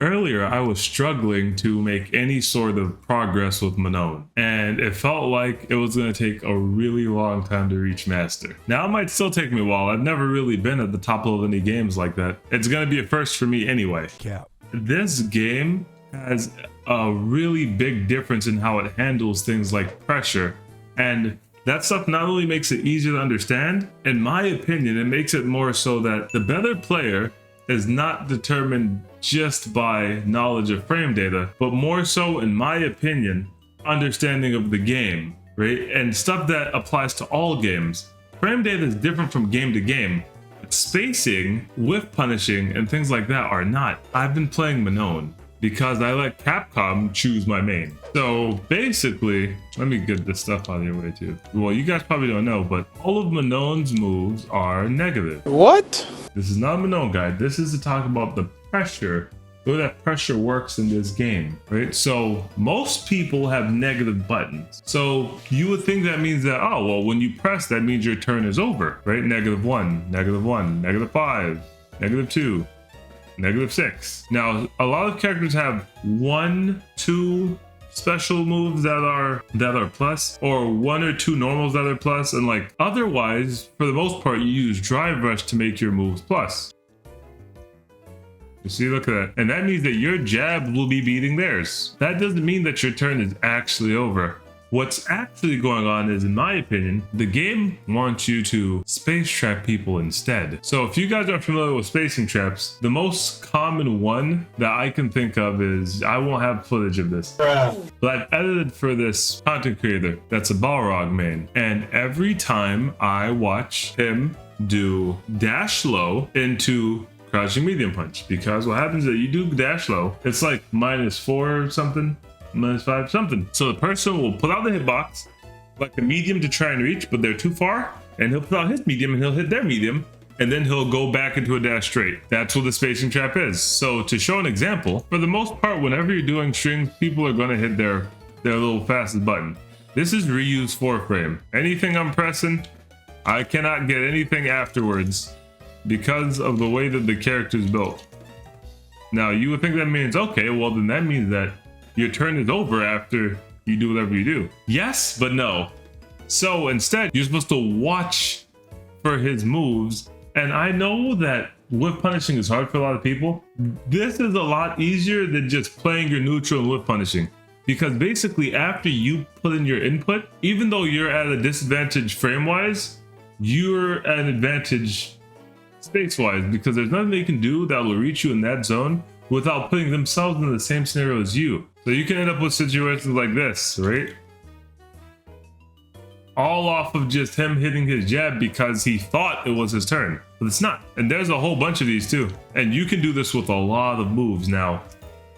Earlier, I was struggling to make any sort of progress with Manon, and it felt like it was going to take a really long time to reach Master. Now, it might still take me a while. I've never really been at the top of any games like that. It's going to be a first for me anyway. Cap. This game has a really big difference in how it handles things like pressure, and that stuff not only makes it easier to understand, in my opinion, it makes it more so that the better player is not determined just by knowledge of frame data, but more so, in my opinion, understanding of the game, right? And stuff that applies to all games. Frame data is different from game to game, but spacing, whiff punishing, and things like that are not. I've been playing Manon because I let Capcom choose my main. So basically, let me get this stuff out of your way too. Well, you guys probably don't know, but all of Manon's moves are negative. What? This is not a Manon guide. This is to talk about the pressure, the way that pressure works in this game, right? So most people have negative buttons. So you would think that means that, oh, well, when you press, that means your turn is over, right? -1, -1, -5, -2. -6. Now, a lot of characters have 1, 2 special moves that are plus, or 1 or 2 normals that are plus, and like otherwise, for the most part, you use Drive Rush to make your moves plus. You see, look at that. And that means that your jab will be beating theirs. That doesn't mean that your turn is actually over. What's actually going on is, in my opinion, the game wants you to space trap people instead. So if you guys are familiar with spacing traps, the most common one that I can think of is, I won't have footage of this, but I've edited for this content creator that's a Balrog main. And every time I watch him do dash low into crouching medium punch, because what happens is that you do dash low, it's like -4 or something, -5 something. So the person will put out the hitbox like a medium to try and reach, but they're too far, and he'll put out his medium and he'll hit their medium, and then he'll go back into a dash straight. That's what the spacing trap is. So to show an example, for the most part, whenever you're doing strings, people are going to hit their little fastest button. This is reuse 4-frame. Anything I'm pressing, I cannot get anything afterwards because of the way that the character is built. Now you would think that means, okay, well then that means that your turn is over after you do whatever you do. Yes, but no. So instead, you're supposed to watch for his moves. And I know that whiff punishing is hard for a lot of people. This is a lot easier than just playing your neutral and whiff punishing. Because basically after you put in your input, even though you're at a disadvantage frame-wise, you're at an advantage space-wise, because there's nothing they can do that will reach you in that zone without putting themselves in the same scenario as you. So you can end up with situations like this, right? All off of just him hitting his jab because he thought it was his turn, but it's not. And there's a whole bunch of these too. And you can do this with a lot of moves. Now,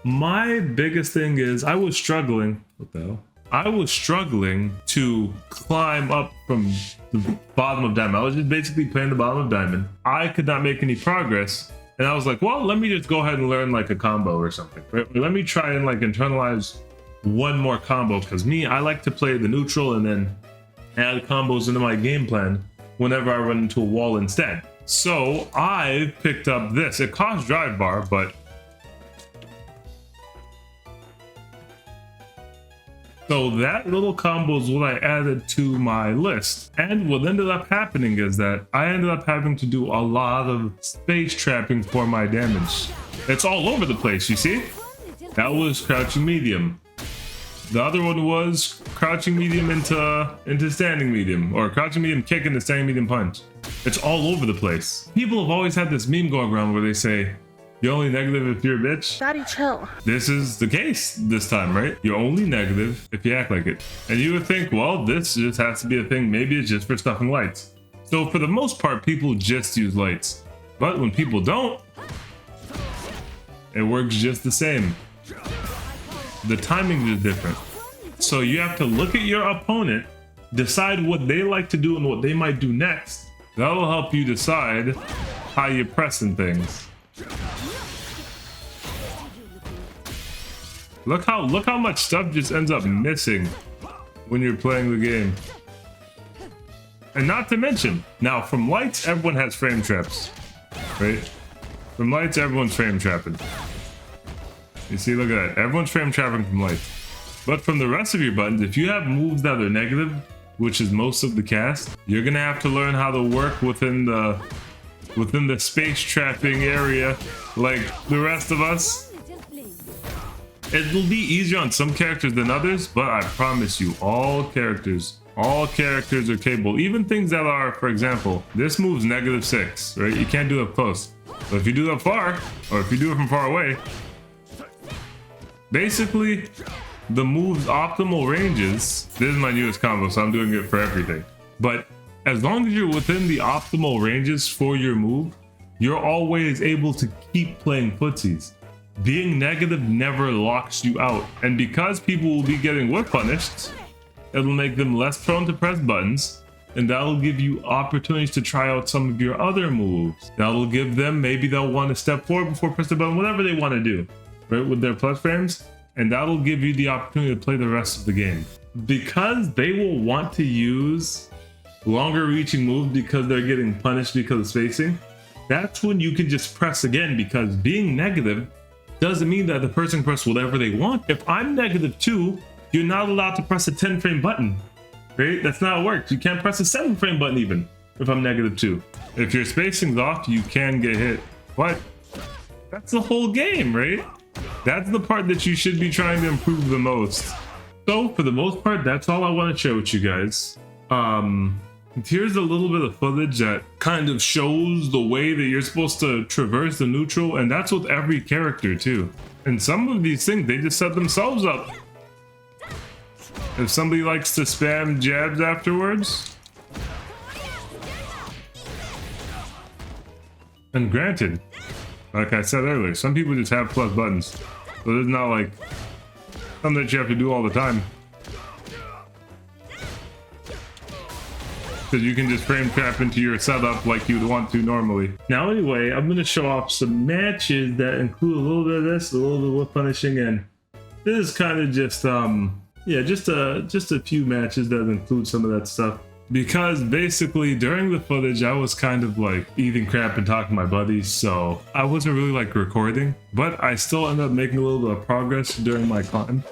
my biggest thing is I was struggling, what the hell? I was struggling to climb up from the bottom of Diamond. I was just basically playing the bottom of Diamond. I could not make any progress. And I was like, well, let me just go ahead and learn like a combo or something. Right? Let me try and like internalize one more combo, because I like to play the neutral and then add combos into my game plan whenever I run into a wall instead. So I picked up this. It costs Drive Bar, but so that little combo is what I added to my list. And what ended up happening is that I ended up having to do a lot of space trapping for my damage. It's all over the place, you see? That was crouching medium. The other one was crouching medium into standing medium, or crouching medium kick into standing medium punch. It's all over the place. People have always had this meme going around where they say, you're only negative if you're a bitch. Daddy, chill. This is the case this time, right? You're only negative if you act like it. And you would think, well, this just has to be a thing. Maybe it's just for stuffing lights. So for the most part, people just use lights. But when people don't, it works just the same. The timing is different. So you have to look at your opponent, decide what they like to do and what they might do next. That'll help you decide how you're pressing things. Look how much stuff just ends up missing when you're playing the game. And not to mention, now from lights, everyone has frame traps, right? From lights, everyone's frame trapping. You see, look at that. Everyone's frame trapping from life. But from the rest of your buttons, if you have moves that are negative, which is most of the cast, you're gonna have to learn how to work within the space trapping area like the rest of us. It'll be easier on some characters than others, but I promise you, all characters are capable. Even things that are, for example, this move's -6, right? You can't do it up close. But if you do it up far, or if you do it from far away, basically, the move's optimal ranges, this is my newest combo, so I'm doing it for everything. But as long as you're within the optimal ranges for your move, you're always able to keep playing footsies. Being negative never locks you out. And because people will be getting whip punished, it'll make them less prone to press buttons, and that'll give you opportunities to try out some of your other moves. That'll give them, maybe they'll want to step forward before press the button, whatever they want to do, right, with their plus frames. And that'll give you the opportunity to play the rest of the game. Because they will want to use longer reaching moves because they're getting punished because of spacing, that's when you can just press again, because being negative doesn't mean that the person can press whatever they want. If I'm -2, you're not allowed to press a 10 frame button, right? That's not how it works. You can't press a 7 frame button even if I'm -2. If your spacing's off, you can get hit. But that's the whole game, right? That's the part that you should be trying to improve the most. So for the most part, that's all I want to share with you guys. Here's a little bit of footage that kind of shows the way that you're supposed to traverse the neutral, and that's with every character too. And some of these things, they just set themselves up. If somebody likes to spam jabs afterwards, and granted, like I said earlier, some people just have plus buttons, so it's not like something that you have to do all the time. Because you can just frame trap into your setup like you'd want to normally. Now anyway, I'm going to show off some matches that include a little bit of this, a little bit of whip punishing, and this is kind of just yeah, just a few matches that include some of that stuff. Because basically during the footage I was kind of like eating crap and talking to my buddies, so I wasn't really like recording, but I still ended up making a little bit of progress during my climb.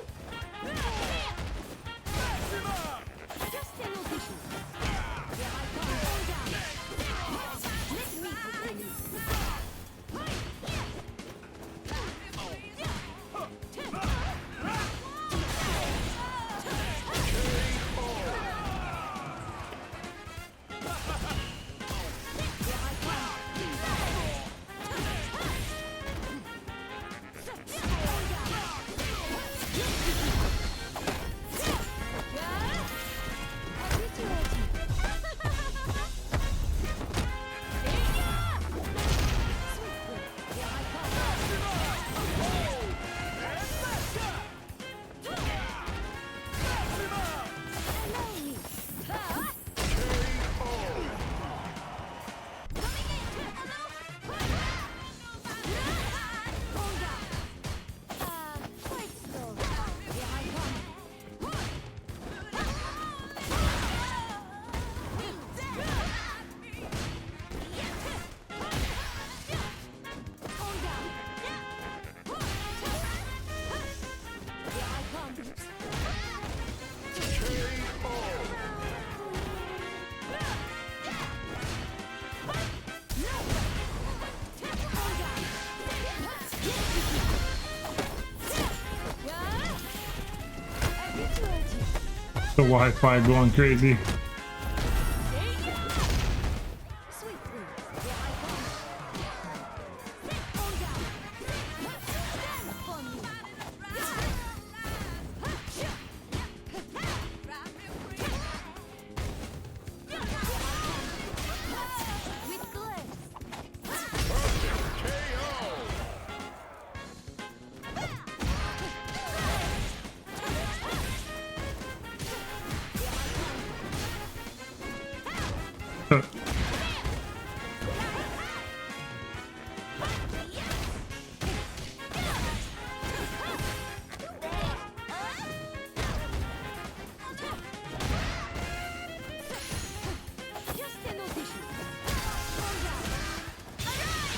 The Wi-Fi going crazy.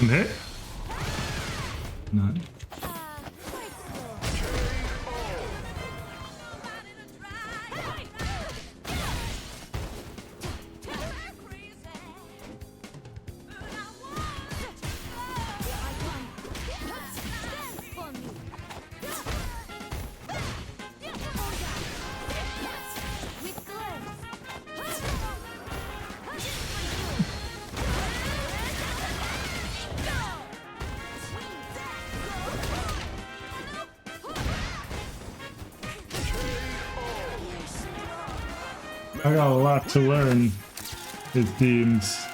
Hit? None. I got a lot to learn, it seems.